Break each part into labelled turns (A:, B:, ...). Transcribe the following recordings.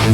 A: Hey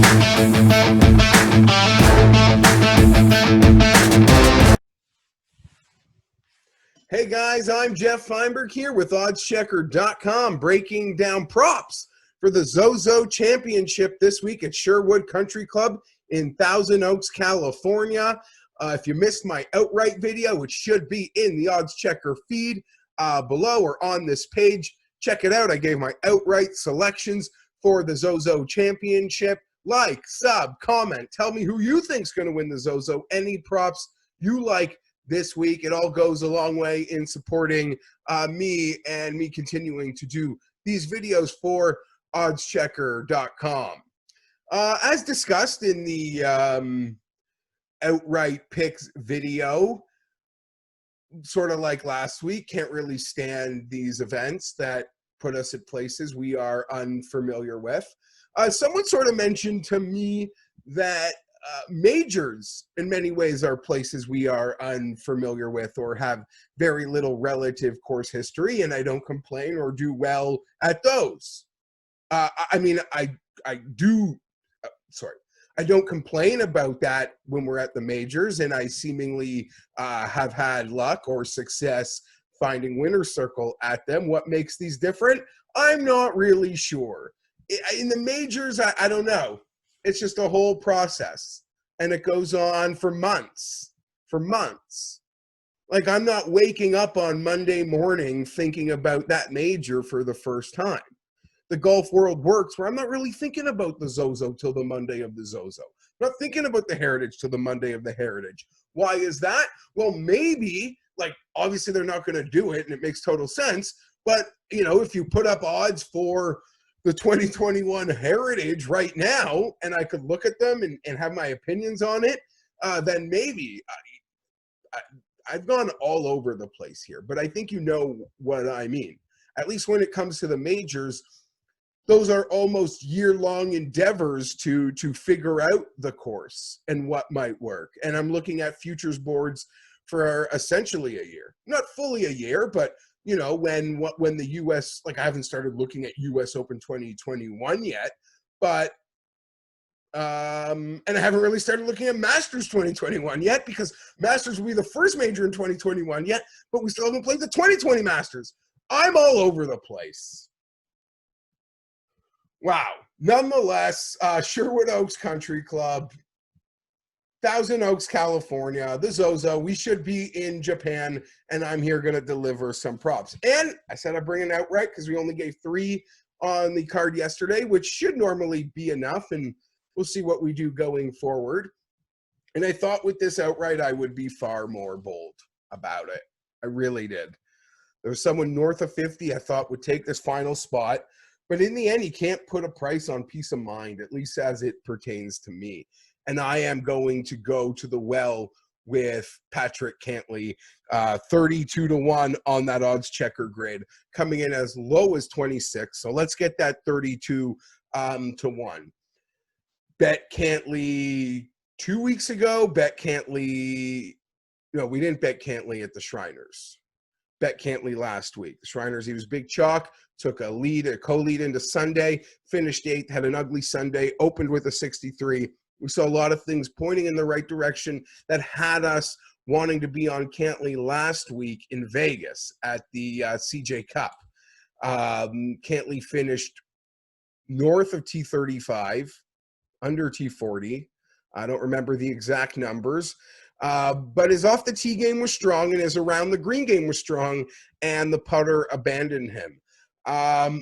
A: guys, I'm Geoff Fienberg here with oddschecker.com, breaking down props for the Zozo Championship this week at Sherwood Country Club in Thousand Oaks, California. If you missed my outright video, which should be in the Odds Checker feed below or on this page, check it out. I gave my outright selections for the Zozo Championship. Like, sub, comment, tell me who you think's going to win the Zozo. Any props you like this week. It all goes a long way in supporting me and me continuing to do these videos for oddschecker.com. As discussed in the outright picks video, sort of like last week, can't really stand these events that put us at places we are unfamiliar with. Someone sort of mentioned to me that majors in many ways are places we are unfamiliar with or have very little relative course history, and I don't complain or do well at those. I mean, I don't complain about that when we're at the majors, and I seemingly have had luck or success finding winner's circle at them. What makes these different? I'm not really sure. In the majors, I don't know. It's just a whole process, and it goes on for months, Like, I'm not waking up on Monday morning thinking about that major for the first time. The golf world works where I'm not really thinking about the Zozo till the Monday of the Zozo. I'm not thinking about the Heritage till the Monday of the Heritage. Why is that? Well, maybe, like, obviously they're not going to do it, and it makes total sense, but, you know, if you put up odds for the 2021 Heritage right now, and I could look at them and have my opinions on it, then maybe. I've gone all over the place here, but I think you know what I mean. At least when it comes to the majors, those are almost year-long endeavors to figure out the course and what might work. And I'm looking at futures boards for essentially a year. Not fully a year, but you know, when the U.S., like, I haven't started looking at U.S. Open 2021 yet, but and I haven't really started looking at Masters 2021 yet, because Masters will be the first major in 2021 yet, but we still haven't played the 2020 Masters. I'm all over the place. Wow. Nonetheless, Sherwood Oaks Country Club, Thousand Oaks, California, the Zozo. We should be in Japan, and I'm here going to deliver some props. And I said I'd bring it outright because we only gave 3 on the card yesterday, which should normally be enough, and we'll see what we do going forward. And I thought with this outright, I would be far more bold about it. I really did. There was someone north of 50 I thought would take this final spot, but in the end, you can't put a price on peace of mind, at least as it pertains to me. And I am going to go to the well with Patrick Cantlay, 32-1 on that odds checker grid, coming in as low as 26. So let's get that 32 to 1. Bet Cantlay 2 weeks ago. Bet Cantlay. No, we didn't bet Cantlay at the Shriners. Bet Cantlay last week. The Shriners, he was big chalk, took a co-lead into Sunday, finished 8th, had an ugly Sunday, opened with a 63. We saw a lot of things pointing in the right direction that had us wanting to be on Cantlay last week in Vegas at the CJ Cup. Cantlay finished north of T35, under T40. I don't remember the exact numbers, but his off the tee game was strong, and his around the green game was strong, and the putter abandoned him.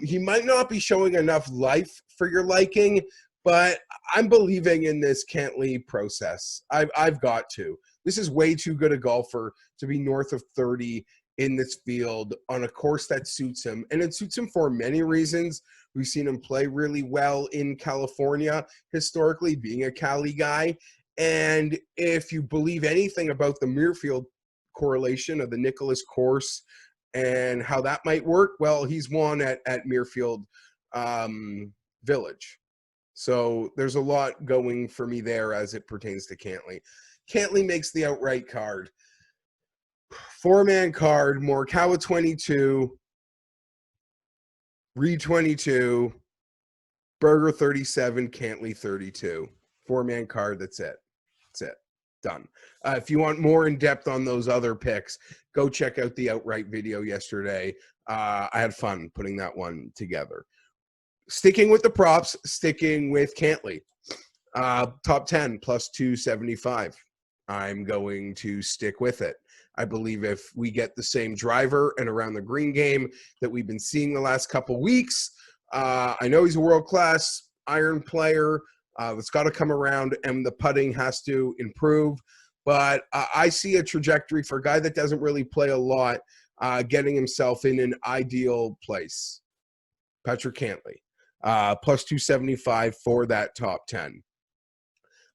A: He might not be showing enough life for your liking, but I'm believing in this Cantlay process. I've got to. This is way too good a golfer to be north of 30 in this field on a course that suits him. And it suits him for many reasons. We've seen him play really well in California, historically, being a Cali guy. And if you believe anything about the Muirfield correlation of the Nicklaus course and how that might work, well, he's won at Muirfield Village. So there's a lot going for me there as it pertains to Cantlay. Cantlay makes the outright card. 4-man card, Morikawa 22, Reed 22, Berger 37, Cantlay 32. 4-man card. That's it. That's it. Done. If you want more in depth on those other picks, go check out the outright video yesterday. I had fun putting that one together. Sticking with the props, sticking with Cantlay. Top 10 plus 275. I'm going to stick with it. I believe if we get the same driver and around the green game that we've been seeing the last couple weeks, I know he's a world-class iron player. It's got to come around, and the putting has to improve. But I see a trajectory for a guy that doesn't really play a lot, getting himself in an ideal place. Patrick Cantlay, plus 275 for that top 10.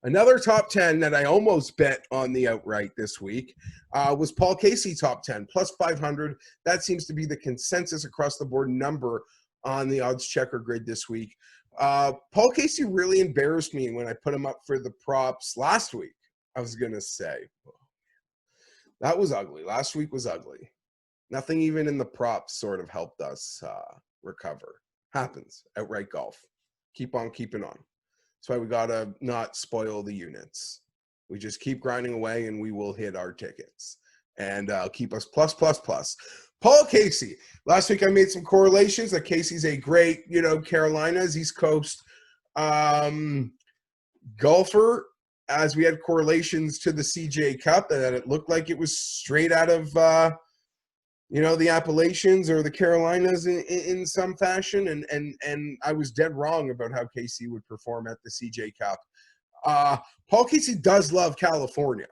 A: Another top 10 that I almost bet on the outright this week was Paul Casey top 10, plus 500. That seems to be the consensus across the board number on the odds checker grid this week. Paul Casey really embarrassed me when I put him up for the props last week. I was going to say, that was ugly. Last week was ugly. Nothing even in the props sort of helped us recover. Happens. Outright golf. Keep on keeping on. That's why we got to not spoil the units. We just keep grinding away and we will hit our tickets and keep us plus, plus, plus. Paul Casey. Last week I made some correlations that Casey's a great, Carolinas, East Coast golfer, as we had correlations to the CJ Cup, and that it looked like it was straight out of, the Appalachians or the Carolinas in some fashion. And I was dead wrong about how Casey would perform at the CJ Cup. Paul Casey does love California.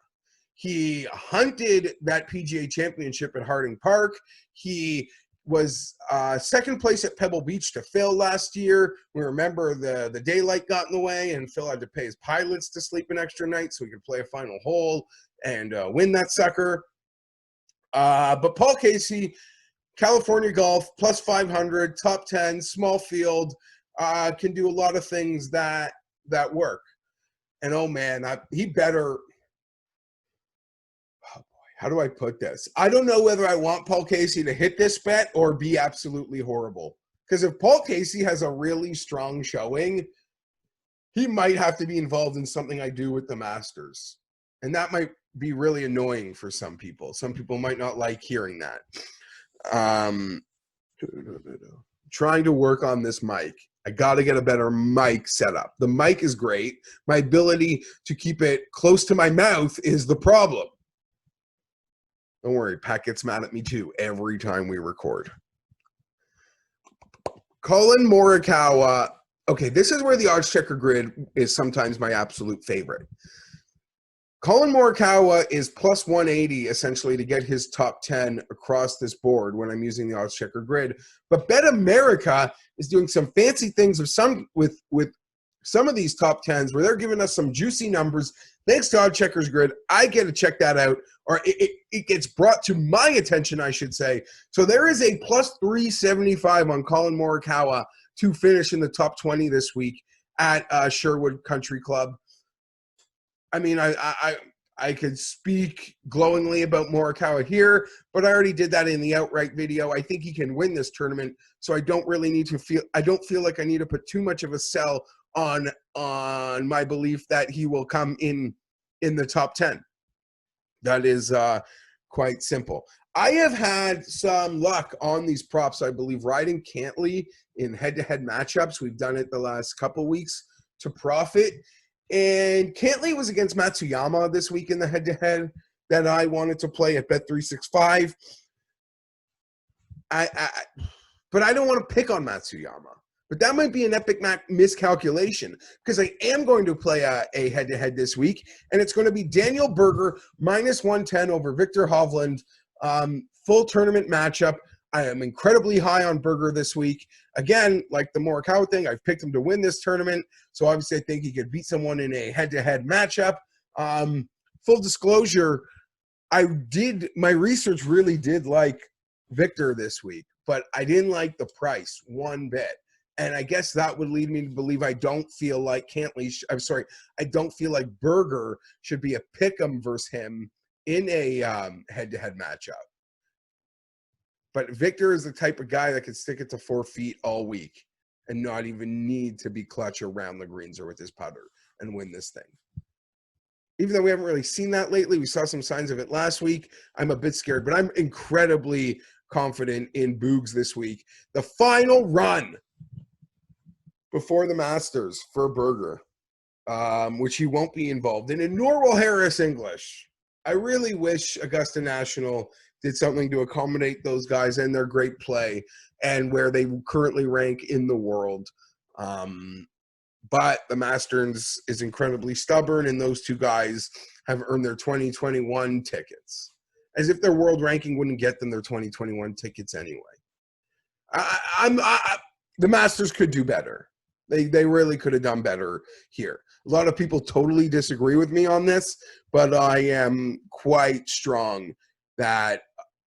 A: He hunted that PGA championship at Harding Park. He was second place at Pebble Beach to Phil last year. We remember the daylight got in the way and Phil had to pay his pilots to sleep an extra night so he could play a final hole and win that sucker. But Paul Casey, California golf, plus 500, top 10, small field, can do a lot of things that work. And, oh, man, he better – how do I put this? I don't know whether I want Paul Casey to hit this bet or be absolutely horrible. Because if Paul Casey has a really strong showing, he might have to be involved in something I do with the Masters. And that might be really annoying for some people. Some people might not like hearing that. Trying to work on this mic. I got to get a better mic setup. The mic is great. My ability to keep it close to my mouth is the problem. Don't worry, Pat gets mad at me too every time we record. Colin Morikawa. Okay, this is where the odds checker grid is sometimes my absolute favorite. Colin Morikawa is plus 180 essentially to get his top 10 across this board when I'm using the odds checker grid. But Bet America is doing some fancy things with some of these top 10s where they're giving us some juicy numbers. Thanks to Odd Checkers Grid, I get to check that out, or it gets brought to my attention, I should say. So there is a plus 375 on Colin Morikawa to finish in the top 20 this week at Sherwood Country Club. I mean, I could speak glowingly about Morikawa here, but I already did that in the outright video. I think he can win this tournament, so I don't really need to feel – I don't feel like I need to put too much of a sell on my belief that he will come in the top 10. That is quite simple. I have had some luck on these props, I believe, riding Cantlay in head-to-head matchups. We've done it the last couple weeks to profit. And Cantlay was against Matsuyama this week in the head-to-head that I wanted to play at Bet365. But I don't want to pick on Matsuyama. But that might be an epic miscalculation because I am going to play a head-to-head this week, and it's going to be Daniel Berger minus 110 over Victor Hovland, full tournament matchup. I am incredibly high on Berger this week. Again, like the Morikawa thing, I've picked him to win this tournament, so obviously I think he could beat someone in a head-to-head matchup. Full disclosure, my research really did like Victor this week, but I didn't like the price one bit. And I guess that would lead me to believe I don't feel like I don't feel like Berger should be a pick'em versus him in a head-to-head matchup. But Victor is the type of guy that can stick it to 4 feet all week. and not even need to be clutch around the greens or with his putter and win this thing. Even though we haven't really seen that lately, we saw some signs of it last week. I'm a bit scared, but I'm incredibly confident in Boogs this week. The final run before the Masters for Berger, which he won't be involved in, and nor will Harris English. I really wish Augusta National did something to accommodate those guys and their great play and where they currently rank in the world. But the Masters is incredibly stubborn, and those two guys have earned their 2021 tickets, as if their world ranking wouldn't get them their 2021 tickets anyway. The Masters could do better. They really could have done better here. A lot of people totally disagree with me on this, but I am quite strong that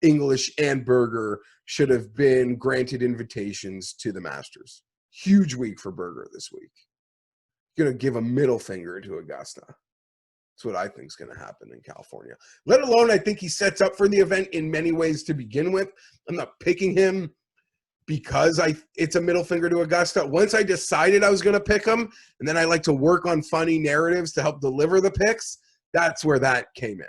A: English and Berger should have been granted invitations to the Masters. Huge week for Berger this week. Going to give a middle finger to Augusta. That's what I think is going to happen in California. Let alone, I think he sets up for the event in many ways to begin with. I'm not picking him because it's a middle finger to Augusta. Once I decided I was going to pick him, and then I like to work on funny narratives to help deliver the picks, that's where that came in.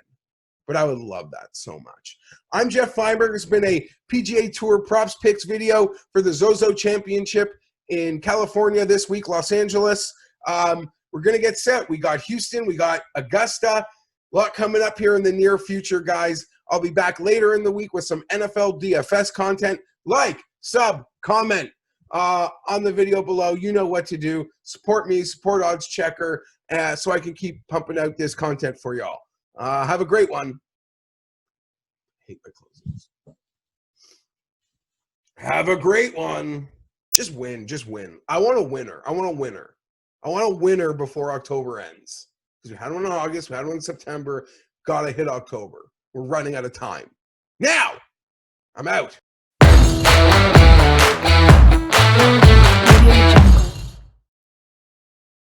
A: But I would love that so much. I'm Geoff Fienberg. It's been a PGA Tour props picks video for the Zozo Championship in California this week, Los Angeles. We're going to get set. We got Houston. We got Augusta. A lot coming up here in the near future, guys. I'll be back later in the week with some NFL DFS content. Like, sub, comment on the video below. You know what to do. Support me, support Odds Checker, so I can keep pumping out this content for y'all. Have a great one. I hate my closings. Have a great one. Just win. Just win. I want a winner. I want a winner. I want a winner before October ends. Because we had one in August, we had one in September. Gotta hit October. We're running out of time. Now, I'm out.